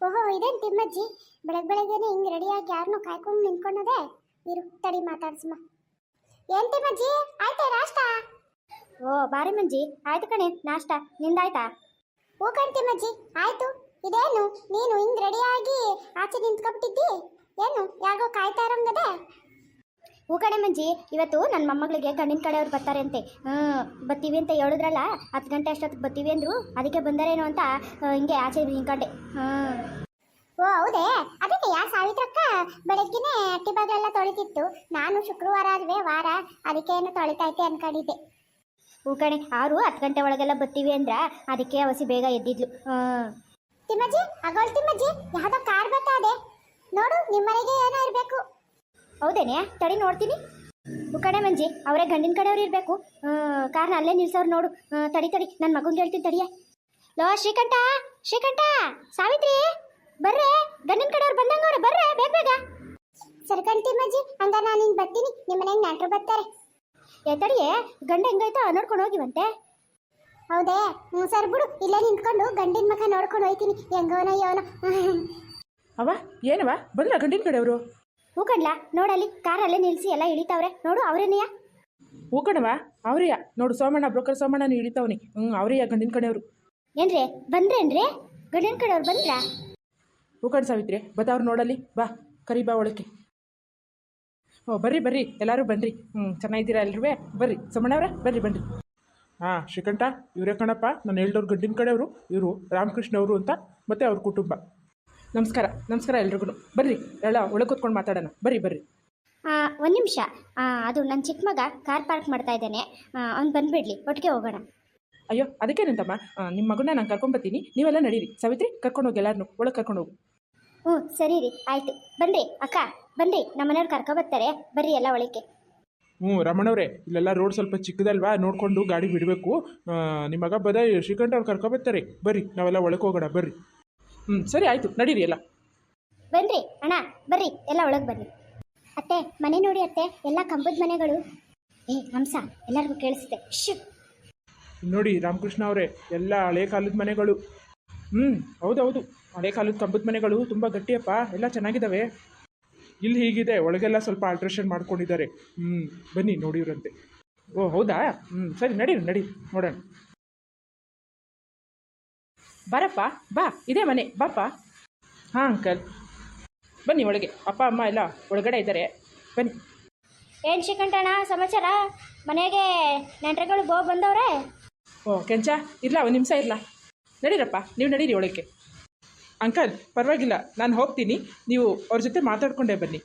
ಓಹೋ ಇದೇನು ತಿಮ್ಮಜ್ಜಿ ಬೆಳಗ್ಗೆನೆ ಹಿಂಗೆ ರೆಡಿಯಾಗಿ ಯಾರನ್ನೂ ಕಾಯ್ಕೊಂಡು ನಿಂತ್ಕೊಂಡದೆ. ಇರು ತಡಿ ಮಾತಾಡ್ಸಮ್ಮ. ಏನ್ ತಿಮ್ಮಜ್ಜಿ ಆಯ್ತಾ ನಾಷ್ಟ? ಓ ಬಾರಿ ಮಂಜಿ, ಆಯ್ತು ಕಣೆ ನಾಷ್ಟ, ನಿಂದಾಯ್ತಾ? ಓ ಕಣ್ ತಿಮ್ಮಜ್ಜಿ ಆಯ್ತು. ಇದೇನು ನೀನು ಹಿಂಗೆ ರೆಡಿಯಾಗಿ ಆಚೆ ನಿಂತ್ಕೊಬಿಟ್ಟಿದ್ದಿ? ಏನು ಯಾಗೋ ಕಾಯ್ತಾ ಇರೋಂಗದೆ? ಹೂ ಕಣೆ ಮಂಜಿ, ಇವತ್ತು ನನ್ನ ಮೊಮ್ಮಗಳಿಗೆ ಗಂಡಿನ ಕಡೆಯವ್ರು ಬರ್ತಾರೆ ಅಂತೆ. ಬರ್ತೀವಿ ಅಂತ ಹೇಳಿದ್ರಲ್ಲ, 10 ಗಂಟೆ ಅಷ್ಟೊತ್ತಿಗೆ ಬರ್ತೀವಿ ಅಂದರು. ಅದಕ್ಕೆ ಬಂದರೇನು ಅಂತ ಹಿಂಗೆ ಆಚೆ ನಿಂತ್ಕೊಂಡೆ. ಓ ಹೌದೇ? ಅದಕ್ಕೆ ಸಾವಿತ್ರಕ್ಕ ಬೆಳಗ್ಗೆನೆ ಅಟ್ಟಿ ಬಾಗಲೆಲ್ಲ ತೊಳಿತಿತ್ತು. ನಾನು ಶುಕ್ರವಾರ ಅಲ್ವೇ ವಾರ, ಅದಕ್ಕೆ ಏನು ತೊಳಿತೈತೆ ಅನ್ಕೊಂಡಿದ್ದೆ. ಹೂ ಕಣೆ, ಅವರು 10 ಗಂಟೆ ಒಳಗೆಲ್ಲ ಬರ್ತೀವಿ ಅಂದ್ರ, ಅದಕ್ಕೆ ಅವಸಿ ಬೇಗ ಎದ್ದಿದ್ಲು. ತಿಮ್ಮಜ್ಜಿ ಆಗೋಳ್ ತಿಮ್ಮಜ್ಜಿ, ಯಾವುದೋ ಕಾರ್ ಬರ್ತಾ ಇದೆ ನೋಡು, ನಿಮ್ಮನೆಗೆ ಏನೋ ಇರಬೇಕು. ಹೌದೇನೆ? ತಡಿ ನೋಡ್ತೀನಿ. ಕಡೆ ಮಂಜಿ, ಅವರೇ ಗಂಡಿನ ಕಡೆಯವ್ರು ಇರಬೇಕು. ಕಾರ್ನ ಅಲ್ಲೇ ನಿಲ್ಸವ್ರು ನೋಡು. ತಡಿ ನನ್ನ ಮಗಂಗೆ ಹೇಳ್ತೀನಿ ತಡಿಯೇ. ಲೋ ಶ್ರೀಕಂಠ, ಶ್ರೀಕಂಠ, ಸಾವಿತ್ರಿ ಬರ್ರೆ, ಗಂಡಿನ ಕಡೆಯವ್ರು ಬಂದಂಗವ್ರೆ, ಬರ್ರೆ ಬೇಗ ಬೇಗ. ಸರಿ ಕಣ್ತಿಮ್ಮಜ್ಜಿ, ಹಂಗ ನಾನು ಇನ್ನು ಬರ್ತೀನಿ, ನಿಮ್ಮನೆಗೆ ನೆಂಟರು ಬರ್ತಾರೆ. ತಡಿಯೇ, ಗಂಡ ಹೆಂಗಾಯ್ತೋ ನೋಡ್ಕೊಂಡು ಹೋಗಿವಂತೆ. ಹೌದೇ? ಸರ್ ಬಿಡು, ಇಲ್ಲೇ ನಿಂತ್ಕೊಂಡು ಗಂಡಿನ ಮಕ್ಕ ನೋಡ್ಕೊಂಡು ಹೋಯ್ತೀನಿ, ಹೆಂಗೋನೋ ಯೋನೋ. ಅವ ಏನವ ಬಂದ್ರ ಗಂಡಿನ ಕಡೆಯವರು? ಹೂ ಕಣ್ಲ, ನೋಡಲ್ಲಿ ಕಾರಲ್ಲೇ ನಿಲ್ಸಿ ಎಲ್ಲ ಇಳಿತಾವ್ರೆ ನೋಡು, ಅವರೇನೆಯಾ? ಹೂ ಕಣವ, ಅವ್ರಿಯ ನೋಡು, ಸೋಮಣ್ಣ ಬ್ರೋಕರ್ ಸೋಮಣ್ಣನ ಇಳಿತಾವನಿ. ಅವ್ರಿಯ ಗಂಡಿನ ಕಡೆಯವರು. ಏನ್ರಿ ಬಂದ್ರೇನ್ರಿ ಗಂಡಿನ ಕಡೆಯವ್ರು ಬಂದ್ರ? ಹೂ ಕಣ್ ಸಾವಿತ್ರಿ ಬತ್ತವ್ರು ನೋಡಲ್ಲಿ, ಬಾ ಕರಿ ಬಾ ಒಳಕ್ಕೆ. ಓ ಬರ್ರಿ ಎಲ್ಲರೂ ಬನ್ನಿರಿ. ಚೆನ್ನಾಗಿದ್ದೀರಾ ಎಲ್ರೂ? ಬರ್ರಿ ಸೋಮಣ್ಣವ್ರೆ, ಬರ್ರಿ. ಹಾಂ ಶ್ರೀಕಂಠ, ಇವರೇ ಕಣಪ್ಪ ನಾನು ಹೇಳ್ದವ್ರು ಗಂಡಿನ ಕಡೆಯವರು. ಇವರು ರಾಮಕೃಷ್ಣ ಅವರು ಅಂತ, ಮತ್ತು ಅವ್ರ ಕುಟುಂಬ. ನಮಸ್ಕಾರ ಎಲ್ರಿಗೂ. ಬರ್ರಿ ಎಲ್ಲ ಒಳಗೆ ಕೂತ್ಕೊಂಡು ಮಾತಾಡೋಣ. ಬರ್ರಿ. ಒಂದು ನಿಮಿಷ, ಅದು ನನ್ನ ಚಿಕ್ಕ ಮಗ ಕಾರ್ ಪಾರ್ಕ್ ಮಾಡ್ತಾ ಇದ್ದಾನೆ, ಅವ್ನು ಬಂದುಬಿಡ್ಲಿ, ಒಟ್ಟಿಗೆ ಹೋಗೋಣ. ಅಯ್ಯೋ ಅದಕ್ಕೇನಂತಮ್ಮ, ನಿಮ್ಮ ಮಗನ ನಾನು ಕರ್ಕೊಂಬತ್ತೀನಿ, ನೀವೆಲ್ಲ ನಡೀರಿ. ಸಾವಿತ್ರಿ ಕರ್ಕೊಂಡು ಹೋಗಿ, ಎಲ್ಲರೂ ಒಳಗೆ ಕರ್ಕೊಂಡು ಹೋಗು. ಸರಿ ರೀ, ಆಯಿತು. ಬನ್ನಿರಿ ಅಕ್ಕ, ಬನ್ನಿರಿ, ನಮ್ಮ ಮನೆಯವ್ರು ಕರ್ಕೊಬರ್ತಾರೆ, ಬರ್ರಿ ಎಲ್ಲ ಒಳಕ್ಕೆ. ರಮಣವ್ರೆ, ಇಲ್ಲೆಲ್ಲ ರೋಡ್ ಸ್ವಲ್ಪ ಚಿಕ್ಕದಲ್ವಾ, ನೋಡಿಕೊಂಡು ಗಾಡಿ ಬಿಡಬೇಕು. ನಿಮ್ಮ ಮಗ ಬದ ಶ್ರೀಕಂಠ ಅವ್ರು ಕರ್ಕೊಬರ್ತಾರೆ, ಬರ್ರಿ ನಾವೆಲ್ಲ ಒಳಗೆ ಹೋಗೋಣ. ಬರ್ರಿ. ಸರಿ ಆಯಿತು, ನಡೀರಿ ಎಲ್ಲ. ಬನ್ನಿರಿ ಅಣ್ಣ, ಬರ್ರಿ ಎಲ್ಲ ಒಳಗೆ ಬನ್ನಿ. ಅತ್ತೆ ಮನೆ ನೋಡಿ ಅತ್ತೆ, ಎಲ್ಲ ಕಂಬದ ಮನೆಗಳು. ಹಂಸ ಎಲ್ಲರಿಗೂ ಕೇಳಿಸುತ್ತೆ. ನೋಡಿ ರಾಮಕೃಷ್ಣ ಅವರೇ, ಎಲ್ಲ ಹಳೆ ಕಾಲದ ಮನೆಗಳು. ಹೌದು, ಹಳೆ ಕಾಲದ ಕಂಬದ ಮನೆಗಳು ತುಂಬ ಗಟ್ಟಿಯಪ್ಪ, ಎಲ್ಲ ಚೆನ್ನಾಗಿದ್ದಾವೆ. ಇಲ್ಲಿ ಹೀಗಿದೆ, ಒಳಗೆಲ್ಲ ಸ್ವಲ್ಪ ಆಲ್ಟ್ರೇಷನ್ ಮಾಡ್ಕೊಂಡಿದ್ದಾರೆ. ಬನ್ನಿ ನೋಡಿವ್ರಂತೆ. ಓ ಹೌದಾ? ಸರಿ ನಡೀರಿ ನೋಡೋಣ. ಬಾರಪ್ಪ ಬಾ, ಇದೇ ಮನೆ, ಬಾಪ್ಪ. ಹಾಂ ಅಂಕಲ್, ಬನ್ನಿ ಒಳಗೆ. ಅಪ್ಪ ಅಮ್ಮ ಎಲ್ಲ ಒಳಗಡೆ ಇದ್ದಾರೆ, ಬನ್ನಿ. ಏನು ಶ್ರೀಕಂಠಣ್ಣ ಸಮಾಚಾರ? ಮನೆಗೆ ನೆಂಟರುಗಳು ಬಂದವ್ರೆ? ಓ ಕೆಂಚ, ಇರಲ್ಲ ಒಂದು ನಿಮಿಷ ಇರಲ್ಲ. ನಡೀರಪ್ಪ, ನೀವು ನಡೀರಿ ಒಳಗೆ. ಅಂಕಲ್ ಪರವಾಗಿಲ್ಲ, ನಾನು ಹೋಗ್ತೀನಿ, ನೀವು ಅವ್ರ ಜೊತೆ ಮಾತಾಡ್ಕೊಂಡೇ ಬನ್ನಿ.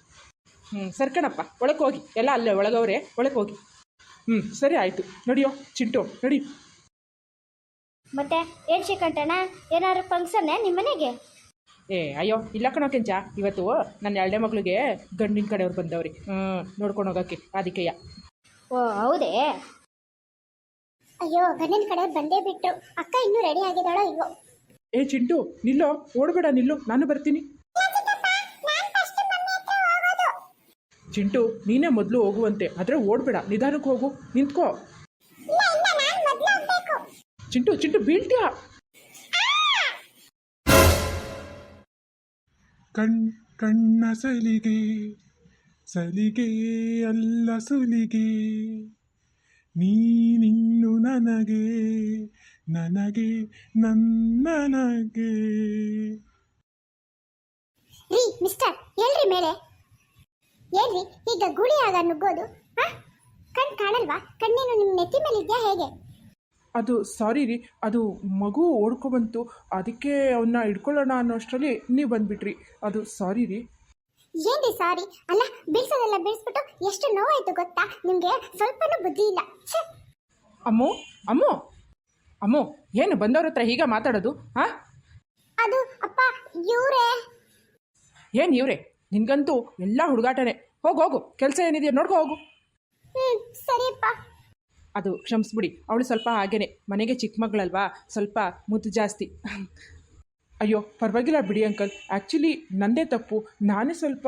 ಸರ್ಕಣಪ್ಪ, ಒಳಗೆ ಹೋಗಿ, ಎಲ್ಲ ಅಲ್ಲೇ ಒಳಗವ್ರೆ, ಒಳಗೆ ಹೋಗಿ. ಸರಿ ಆಯಿತು, ನಡಿಯೋ ಚಿಂಟು, ನಡಿ. ಮತ್ತೆ ಏನು ಶ್ರೀಕಂಠಣ್ಣ, ಏನಾದ್ರು ಫಂಕ್ಷನ್ನೇ ನಿಮ್ಮ ಮನೆಗೆ? ಅಯ್ಯೋ ಇಲ್ಲ ಕಣೋ ಕೆಂಚ, ಇವತ್ತು ನನ್ನ 2ನೇ ಮಗಳಿಗೆ ಗಂಡಿನ ಕಡೆಯವ್ರು ಬಂದವ್ರಿ, ನೋಡ್ಕೊಂಡು ಹೋಗೋಕ್ಕೆ, ಅದಕ್ಕೆಯ. ಓ ಹೌದೇ? ಅಯ್ಯೋ ಗಂಡಿನ ಕಡೆಯವ್ರು ಬಂದೇ ಬಿಟ್ಟು, ಅಕ್ಕ ಇನ್ನೂ ರೆಡಿ ಆಗಿದ್ದಾಳೋ ಇಲ್ವೋ? ಚಿಂಟು ನಿಲ್ಲೋ, ಓಡಬೇಡ, ನಿಲ್ಲು, ನಾನು ಬರ್ತೀನಿ. ಚಿಂಟು ನೀನೇ ಮೊದಲು ಹೋಗುವಂತೆ, ಆದರೆ ಓಡಬೇಡ, ನಿಧಾನಕ್ಕೆ ಹೋಗು, ನಿಂತ್ಕೋ. ಚಿಂಟು ಬೀಳ್ತೀಯಾ? ಕಣ್ಣ ಸಲಿಗೆ ಅಲ್ಲ ಸುಲಿಗೆ, ನೀನಿನ್ನು ನನಗೆ ನನ್ನನಗೆ. ರೀ ಮಿಸ್ಟರ್, ಎಲ್ರಿ ಮೇಲೆ ಏನ್ರಿ ಈಗ ಗುಳಿಯಾಗ ನುಗ್ಗೋದು? ಕಣ್ ಕಾಣಲ್ವಾ? ಕಣ್ಣೇನು ನಿಮ್ಮ ನೆತ್ತಿ ಮೇಲೆ ಇದೆಯಾ ಹೇಗೆ? ಅದು ಸಾರಿ ರೀ, ಅದು ಮಗು ಓಡ್ಕೊಬಂತು, ಅದಕ್ಕೆ ಅವನ್ನ ಹಿಡ್ಕೊಳ್ಳೋಣ ಅನ್ನೋಷ್ಟರಲ್ಲಿ ನೀವು ಬಂದುಬಿಟ್ರಿ, ಅದು ಸಾರಿ ರೀ. ಏನ್ರಿ ಸಾರಿ? ಅಲ್ಲ ಬೀಳ್ಸೋದೆಲ್ಲ ಬೀಳ್ಸ್ಬಿಟ್ಟು ಎಷ್ಟು ನೋವಾಯ್ತು ಗೊತ್ತಾ ನಿಮಗೆ? ಸ್ವಲ್ಪನೂ ಬುದ್ಧಿ ಇಲ್ಲ. ಅಮ್ಮೋ ಏನು ಬಂದವ್ರ ಹತ್ರ ಹೀಗೆ ಮಾತಾಡೋದು? ಅದು ಅಪ್ಪ ಇವರೇ. ಏನು ಇವರೇ? ನಿನ್ಗಂತೂ ಎಲ್ಲ ಹುಡುಗಾಟನೆ. ಹೋಗು, ಕೆಲಸ ಏನಿದೆಯಾ ನೋಡ್ಕೊ ಹೋಗು. ಸರಿಪ್ಪ. ಅದು ಕ್ಷಮಿಸ್ಬಿಡಿ, ಅವಳು ಸ್ವಲ್ಪ ಹಾಗೇನೆ, ಮನೆಗೆ ಚಿಕ್ಕ ಮಗಳಲ್ವಾ, ಸ್ವಲ್ಪ ಮುದ್ದು ಜಾಸ್ತಿ. ಅಯ್ಯೋ ಪರವಾಗಿಲ್ಲ ಬಿಡಿ ಅಂಕಲ್, ಆ್ಯಕ್ಚುಲಿ ನನ್ನದೇ ತಪ್ಪು, ನಾನೇ ಸ್ವಲ್ಪ.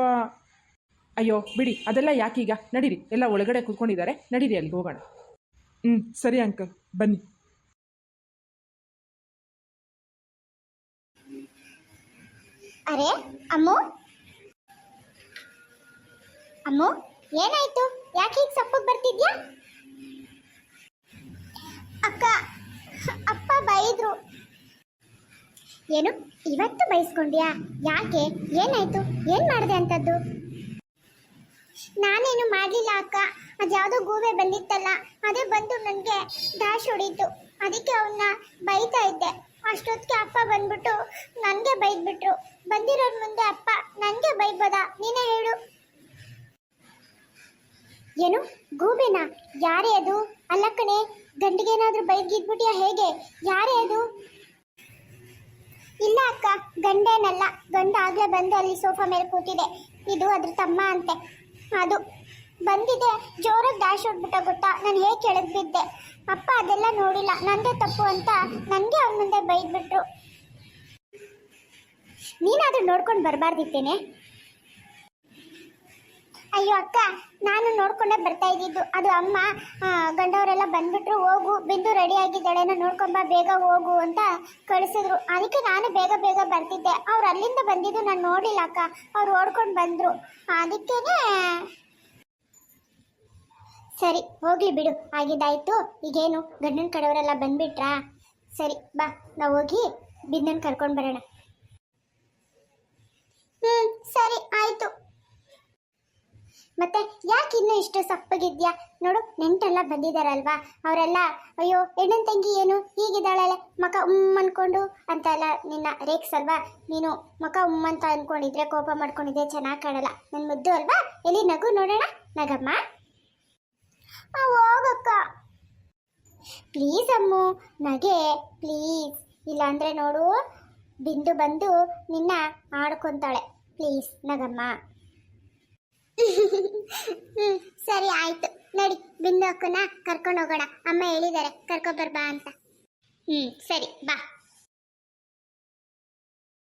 ಅಯ್ಯೋ ಬಿಡಿ, ಅದೆಲ್ಲ ಯಾಕೀಗ, ನಡೀರಿ, ಎಲ್ಲ ಒಳಗಡೆ ಕೂತ್ಕೊಂಡಿದ್ದಾರೆ, ನಡೀರಿ ಅಲ್ಲಿಗೆ ಹೋಗೋಣ. ಸರಿ ಅಂಕಲ್, ಬನ್ನಿ. ಅರೆ ಅಮ್ಮು ಅಮ್ಮು ಏನಾಯ್ತು? ಯಾಕೆ ಹೀಗೆ ಸಪ್ಪಗೆ ಬರ್ತಿದ್ಯಾ? ಅಕ್ಕ, ಅಪ್ಪ ಬೈದ್ರು. ಏನು ಇವತ್ತು ಬೈಸ್ಕೊಂಡ್ಯಾ? ಯಾಕೆ? ಏನಾಯ್ತು? ಏನ್ ಮಾಡಿದೆ ಅಂತದ್ದು? ನಾನೇನು ಮಾಡಲಿಲ್ಲ ಅಕ್ಕ. ಅದ್ಯಾವುದೋ ಗೂಬೆ ಬಂದಿತ್ತಲ್ಲ, ಅದೇ ಬಂದು ನನಗೆ ಡ್ಯಾಶ್ ಹೊಡೀತು. ಅದಕ್ಕೆ ಅವನ್ನ ಬೈತಾ ಇದ್ದೆ. ಅಷ್ಟೊತ್ತಿಗೆ ಅಪ್ಪ ಬಂದ್ಬಿಟ್ಟು ನನಗೆ ಬೈದ್ಬಿಟ್ರು. ಬಂದಿರೋರ್ ಮುಂದೆ ಅಪ್ಪ ನನಗೆ ಬೈಬೋದಾ? ನೀನೇ ಹೇಳು. ಏನು ಗೂಬೆನಾ? ಯಾರೇ ಅದು? ಅಲ್ಲ ಕಣೆ, ಗಂಡಿಗೇನಾದ್ರೂ ಬೈದ್ಗಿದ್ಬಿಟ್ಯಾ ಹೇಗೆ? ಯಾರೇ ಅದು? ಇಲ್ಲ ಅಕ್ಕ, ಗಂಡೇನಲ್ಲ. ಗಂಡ ಆಗ್ಲೇ ಬಂದು ಅಲ್ಲಿ ಸೋಫಾ ಮೇಲೆ ಕೂತಿದೆ. ಇದು ಅದ್ರ ತಮ್ಮ ಅಂತೆ. ಅದು ಬಂದಿದೆ, ಜೋರಾಗಿ ಡ್ಯಾಶ್ ಹೊಡ್ಬಿಟ್ಟ ಗೊತ್ತಾ? ನಾನು ಹೇಗೆ ಕೆಳಗೆ ಬಿದ್ದೆ. ಅಪ್ಪ ಅದೆಲ್ಲ ನೋಡಿಲ್ಲ, ನಂದೇ ತಪ್ಪು ಅಂತ ನನಗೆ ಅವನ ಮುಂದೆ ಬೈದ್ಬಿಟ್ರು. ನೀನಾದ್ರೂ ನೋಡ್ಕೊಂಡು ಬರಬಾರ್ದಿತ್ತೇನೆ? ಅಯ್ಯೋ ಅಕ್ಕ, ನಾನು ನೋಡ್ಕೊಂಡೇ ಬರ್ತಾ ಇದ್ದಿದ್ದು. ಅದು ಅಮ್ಮ ಗಂಡವರೆಲ್ಲ ಬಂದ್ಬಿಟ್ರು, ಹೋಗು ಬಿಂದು ರೆಡಿ ಆಗಿದ್ದಾಳೇನೋ ನೋಡ್ಕೊಂಬ, ಬೇಗ ಹೋಗು ಅಂತ ಕಳಿಸಿದ್ರು. ಅದಕ್ಕೆ ನಾನು ಬೇಗ ಬೇಗ ಬರ್ತಿದ್ದೆ. ಅವ್ರು ಅಲ್ಲಿಂದ ಬಂದಿದ್ದು ನಾನು ನೋಡಿಲ್ಲ ಅಕ್ಕ. ಅವ್ರು ಓಡ್ಕೊಂಡು ಬಂದರು. ಅದಕ್ಕೇನೆ. ಸರಿ ಹೋಗ್ಲಿ ಬಿಡು, ಆಗಿದ್ದಾಯ್ತು. ಈಗೇನು ಗಂಡನ ಕಡೆಯವರೆಲ್ಲ ಬಂದ್ಬಿಟ್ರಾ? ಸರಿ ಬಾ, ನಾವು ಹೋಗಿ ಬಿಂದನ್ ಕರ್ಕೊಂಡು ಬರೋಣ. ಸರಿ ಆಯ್ತು. ಮತ್ತೆ ಯಾಕೆ ಇನ್ನೂ ಇಷ್ಟು ಸಪ್ಪಗಿದ್ಯಾ? ನೋಡು, ನೆಂಟೆಲ್ಲ ಬಂದಿದ್ದಾರಲ್ವಾ, ಅವರೆಲ್ಲ ಅಯ್ಯೋ ಹೆಣ್ಣನ್ ತಂಗಿ ಏನು ಹೀಗಿದ್ದಾಳಲ್ಲ, ಮಕ ಅನ್ಕೊಂಡು ಅಂತ ಎಲ್ಲ ನಿನ್ನ ರೇಕ್ಸಲ್ವಾ? ನೀನು ಮಕ ಅಂತ ಅನ್ಕೊಂಡಿದ್ರೆ, ಕೋಪ ಮಾಡ್ಕೊಂಡಿದ್ರೆ ಚೆನ್ನಾಗಿ ಕಾಣಲ್ಲ. ನನ್ನ ಮುದ್ದು ಅಲ್ವಾ? ಎಲ್ಲಿ ನಗು ನೋಡೋಣ. ನಗಮ್ಮ, ಹೋಗಕ್ಕ ಪ್ಲೀಸ್ ಅಮ್ಮು, ನಗೆ ಪ್ಲೀಸ್. ಇಲ್ಲಾಂದ್ರೆ ನೋಡು, ಬಿಂದು ಬಂದು ನಿನ್ನ ಆಡ್ಕೊಂತಾಳೆ. ಪ್ಲೀಸ್ ನಗಮ್ಮ. ಸರಿ ಆಯ್ತು, ನಡಿ ಬಿಂದು ಅಕ್ಕನ ಕರ್ಕೊಂಡು ಹೋಗೋಣ. ಅಮ್ಮ ಹೇಳಿದ್ದಾರೆ ಕರ್ಕೊಂಬರ್ಬಾ ಅಂತ. ಸರಿ ಬಾ.